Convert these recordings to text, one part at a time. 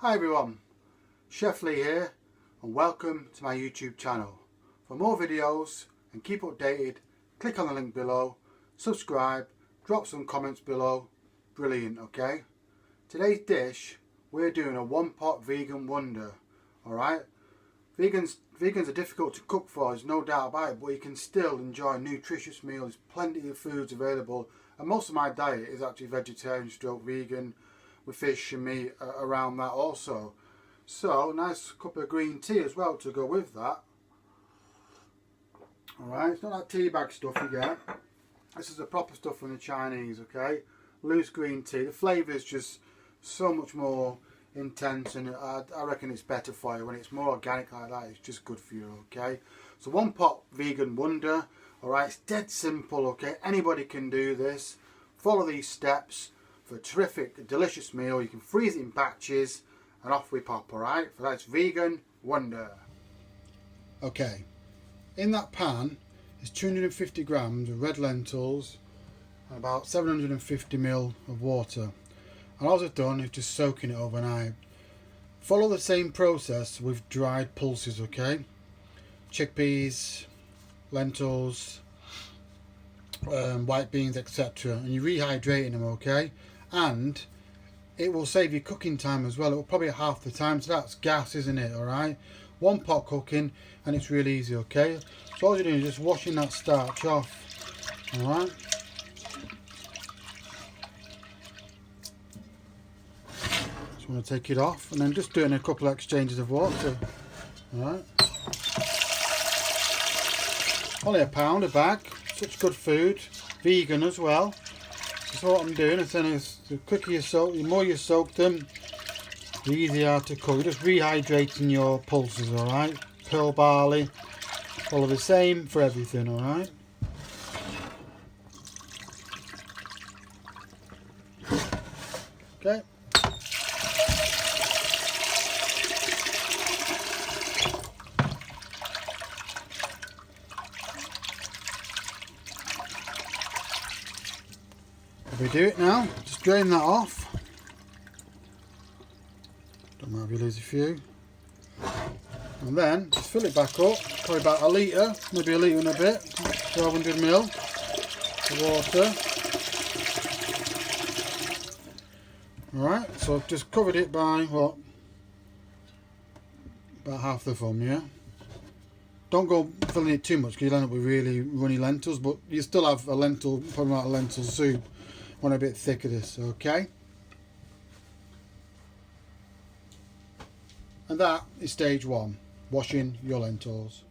Hi everyone, Chef Lee here and welcome to my YouTube channel. For more videos and keep updated, click on the link below, subscribe, drop some comments below. Brilliant, okay? Today's dish, we're doing a one pot vegan wonder, alright? Vegans are difficult to cook for, there's no doubt about it, but you can still enjoy a nutritious meal. There's plenty of foods available and most of my diet is actually vegetarian stroke vegan, with fish and meat around that also. So nice cup of green tea as well to go with that. Alright, it's not that tea bag stuff you get. This is the proper stuff from the Chinese, okay? Loose green tea. The flavour is just so much more intense, and I reckon it's better for you when it's more organic like that. It's just good for you, okay? So one pot vegan wonder. Alright, it's dead simple, okay? Anybody can do this. Follow these steps for a terrific, delicious meal. You can freeze it in batches and off we pop, alright? For that's vegan wonder. Okay, in that pan is 250 grams of red lentils and about 750 ml of water. And all I've done is just soaking it overnight. Follow the same process with dried pulses, okay? Chickpeas, lentils, white beans, etc. And you're rehydrating them, okay? And it will save you cooking time as well. It will probably half the time, so that's gas, isn't it? Alright, one pot cooking and it's really easy, okay? So all you're doing is just washing that starch off. Alright, just want to take it off and then just doing a couple of exchanges of water. Alright, only £1 a bag, such good food, vegan as well. That's what I'm doing. And then the quicker you soak, the more you soak them, the easier to cook. You're just rehydrating your pulses, alright? Pearl barley, follow the same for everything, alright? Okay. If we do it now, just drain that off. Don't mind if you lose a few. And then just fill it back up, probably about a litre, maybe a litre and a bit, 1200 ml of water. Alright, so I've just covered it by, what, about half the thumb, yeah? Don't go filling it too much because you'll end up with really runny lentils, but you still have a lentil, probably not a lentil soup. Want a bit thicker this, okay? And that is stage 1, washing your lentils.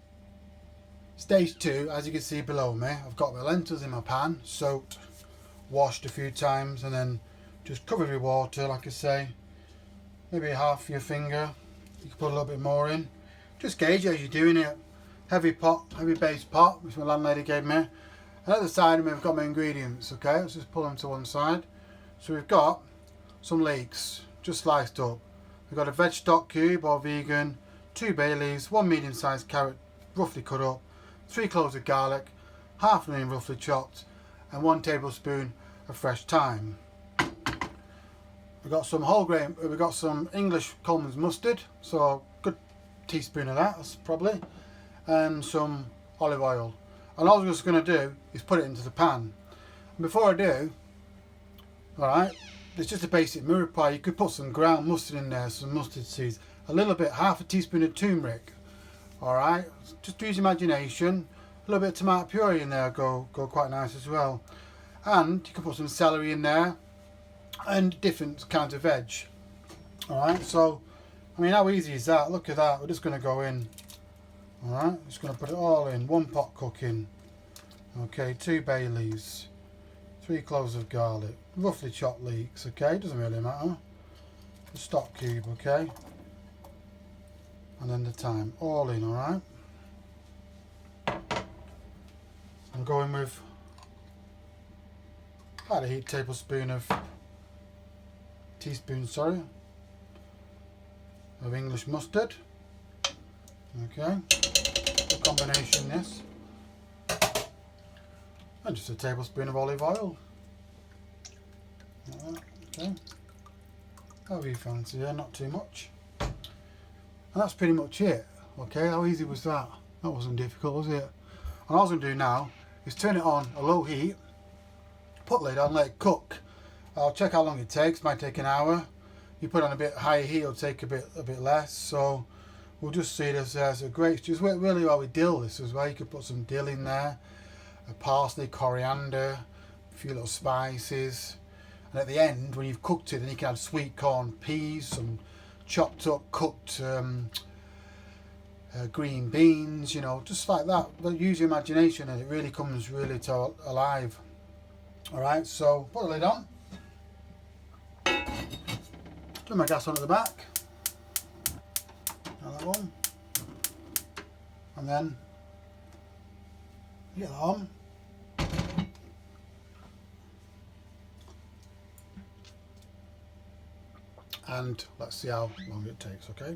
Stage 2, as you can see below me, I've got my lentils in my pan, soaked, washed a few times, and then just covered with water, like I say, maybe half your finger. You can put a little bit more in. Just gauge as you're doing it. Heavy pot, heavy base pot, which my landlady gave me. And at the side of me, I've got my ingredients, okay? Let's just pull them to one side. So we've got some leeks, just sliced up. We've got a veg stock cube or vegan, 2 bay leaves, 1 medium-sized carrot, roughly cut up, 3 cloves of garlic, half an onion roughly chopped, and 1 tablespoon of fresh thyme. We've got some whole grain, we've got some English Coleman's mustard, so a good teaspoon of that, that's probably, and some olive oil. And all I'm just going to do is put it into the pan. And before I do, alright, it's just a basic mirror pie. You could put some ground mustard in there, some mustard seeds, a little bit, half a teaspoon of turmeric. Alright, just use imagination. A little bit of tomato puree in there, go quite nice as well. And you can put some celery in there and different kinds of veg. Alright, so I mean, how easy is that? Look at that. We're just going to go in. Alright, just going to put it all in, 1 pot cooking. Okay, 2 bay leaves, 3 cloves of garlic, roughly chopped leeks, okay, doesn't really matter. The stock cube, okay, and then the thyme, all in, alright. I'm going with about a heaped teaspoon of English mustard. Okay, good combination this. And just a tablespoon of olive oil. Like that, okay. However you fancy, yeah, not too much. And that's pretty much it. Okay, how easy was that? That wasn't difficult, was it? And all I was going to do now is turn it on a low heat, put the lid on, let it cook. I'll check how long it takes. Might take an hour. You put it on a bit higher heat, it'll take a bit less. So we'll just see this as a great. Just really well with dill. This as well. You could put some dill in there, a parsley, coriander, a few little spices, and at the end, when you've cooked it, then you can add sweet corn, peas, some chopped up cooked green beans. You know, just like that. But use your imagination, and it really comes really alive. All right. So put the lid on. Turn my gas on at the back. Now that one. And then get that on. And let's see how long it takes, okay?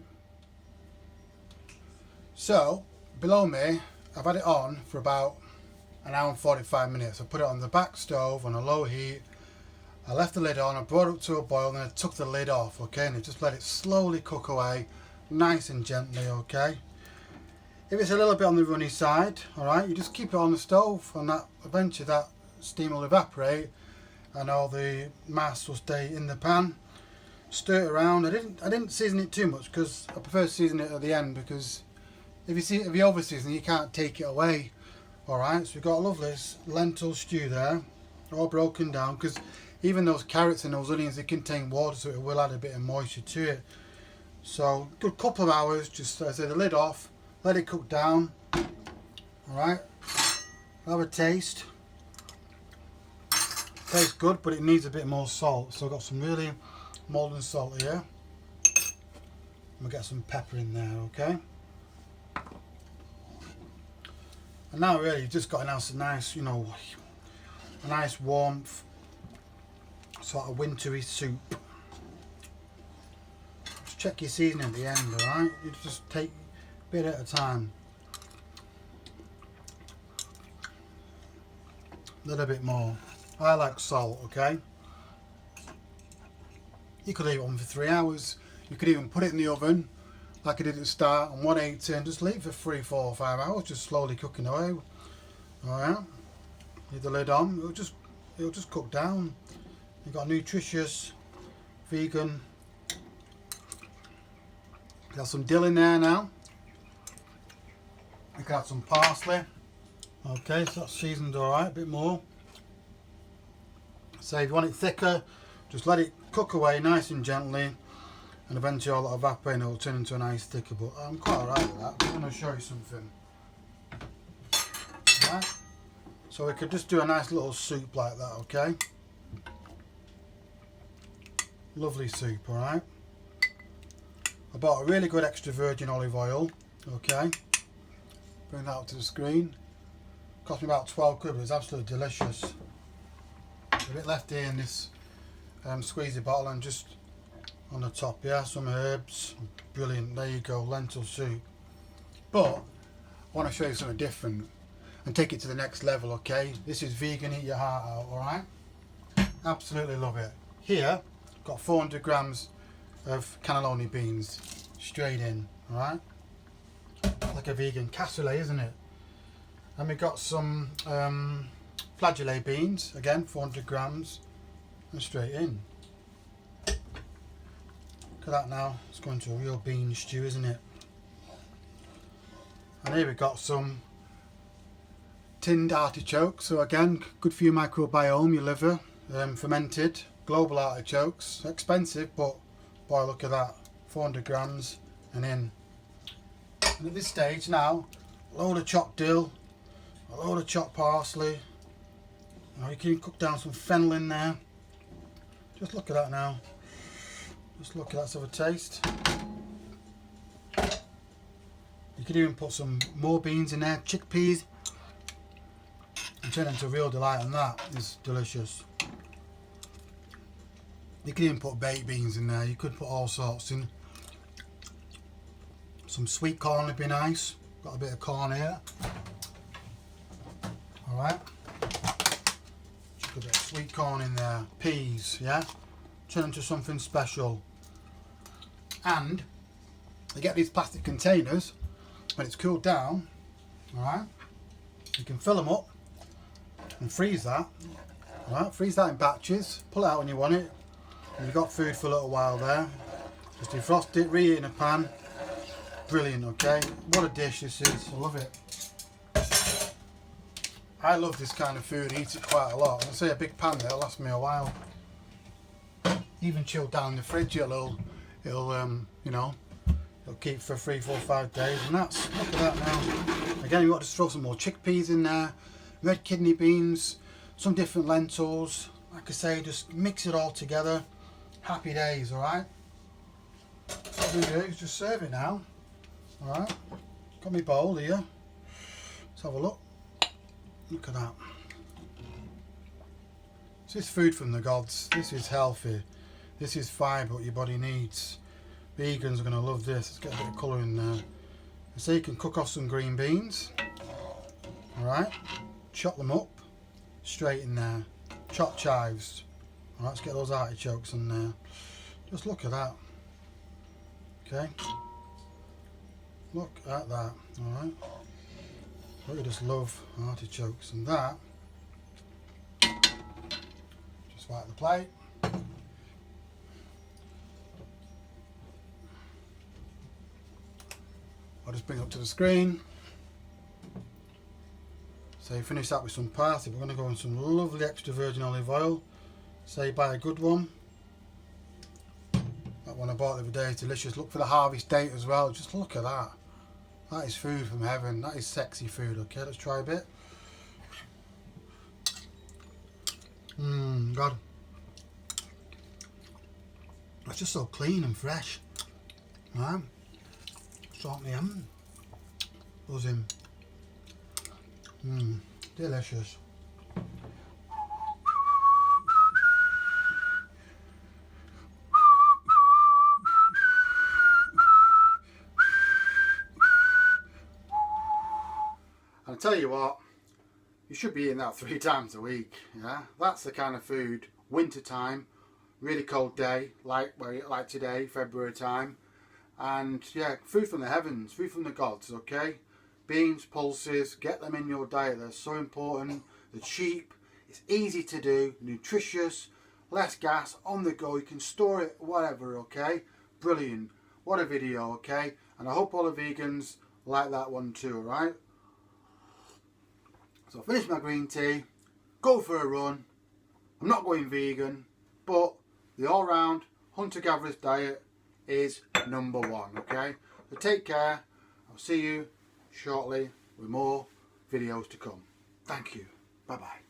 So, below me, I've had it on for about an hour and 45 minutes. I put it on the back stove on a low heat. I left the lid on, I brought it up to a boil, and I took the lid off, okay? And I just let it slowly cook away, nice and gently, okay? If it's a little bit on the runny side, alright, you just keep it on the stove, and that eventually that steam will evaporate and all the mass will stay in the pan. Stir it around. I didn't season it too much because I prefer to season it at the end, because if you over season you can't take it away. Alright, so we've got a lovely lentil stew there, all broken down, because even those carrots and those onions, they contain water, so it will add a bit of moisture to it. So good couple of hours, just as I say, the lid off, let it cook down. Alright, have a taste. Tastes good, but it needs a bit more salt. So I've got some really molten salt here. We'll get some pepper in there, okay? And now really you've just got a nice, you know, a nice warmth, sort of wintry soup. Just check your seasoning at the end, alright? You just take a bit at a time. A little bit more. I like salt, okay? You could leave it on for 3 hours. You could even put it in the oven, like I did at the start, on 180, and just leave it for 3, 4, 5 hours, just slowly cooking away. Alright? Leave the lid on, it'll just cook down. You've got nutritious, vegan. Got some dill in there now. You can add some parsley. Okay, so that's seasoned alright, a bit more. So if you want it thicker, just let it cook away nice and gently, and eventually all that evaporate and it will turn into a nice thicker. But I'm quite alright with that. I'm going to show you something. Right. So we could just do a nice little soup like that, okay? Lovely soup, alright? I bought a really good extra virgin olive oil, okay? Bring that up to the screen. Cost me about 12 quid, but it's absolutely delicious. A bit left here in this squeezy bottle, and just on the top, yeah, some herbs. Brilliant, there you go, lentil soup. But I want to show you something different and take it to the next level, okay? This is vegan, eat your heart out, alright? Absolutely love it. Here, got 400 grams of cannelloni beans, straight in, alright? Like a vegan cassoulet, isn't it? And we got some flageolet beans, again 400 grams, and straight in. Look at that now, it's going to a real bean stew, isn't it? And here we got some tinned artichokes, so again, good for your microbiome, your liver, fermented, global artichokes, expensive, but boy, look at that, 400 grams and in. And at this stage now, a load of chopped dill, a load of chopped parsley. You can cook down some fennel in there. Just look at that now. Just look at that, let's have a taste. You could even put some more beans in there, chickpeas, and turn it into a real delight, and that is delicious. You could even put baked beans in there, you could put all sorts in. Some sweet corn would be nice. Got a bit of corn here. Alright. Just a bit of sweet corn in there. Peas, yeah? Turn into something special. And you get these plastic containers when it's cooled down, alright, you can fill them up and freeze that, alright, freeze that in batches, pull it out when you want it, and you've got food for a little while there. Just defrost it, reheat it in a pan. Brilliant, okay? What a dish this is, I love it. I love this kind of food, eat it quite a lot. I say a big pan there, it'll last me a while. Even chilled down in the fridge, it'll you know, it'll keep for 3, 4, 5 days, and that's, look at that now. Again, you've got to throw some more chickpeas in there, red kidney beans, some different lentils. Like I say, just mix it all together. Happy days, alright? What we do is just serve it now. Alright, got my bowl here. Let's have a look. Look at that. This is food from the gods. This is healthy. This is fibre what your body needs. Vegans are going to love this. Let's get a bit of colour in there. So you can cook off some green beans. Alright, chop them up. Straight in there. Chopped chives. Alright, let's get those artichokes in there. Just look at that. Okay. Look at that. Alright. I just love artichokes, and that. Just wipe the plate. I'll just bring it up to the screen. So you finish that with some parsley. We're going to go on some lovely extra virgin olive oil. Say buy a good one. That one I bought the other day is delicious. Look for the harvest date as well. Just look at that. That is food from heaven. That is sexy food. Okay, let's try a bit. God. It's just so clean and fresh. Right. Salt me buzzing. Delicious. I'll tell you what, you should be eating that 3 times a week. Yeah, that's the kind of food. Winter time, really cold day, like today, February time, and yeah, food from the heavens, food from the gods. Okay, beans, pulses, get them in your diet. They're so important. They're cheap. It's easy to do, nutritious, less gas, on the go. You can store it, whatever. Okay, brilliant. What a video. Okay, and I hope all the vegans like that one too. All right. So I finish my green tea, go for a run. I'm not going vegan, but the all-round hunter-gatherer's diet is number 1, okay? So take care. I'll see you shortly with more videos to come. Thank you. Bye-bye.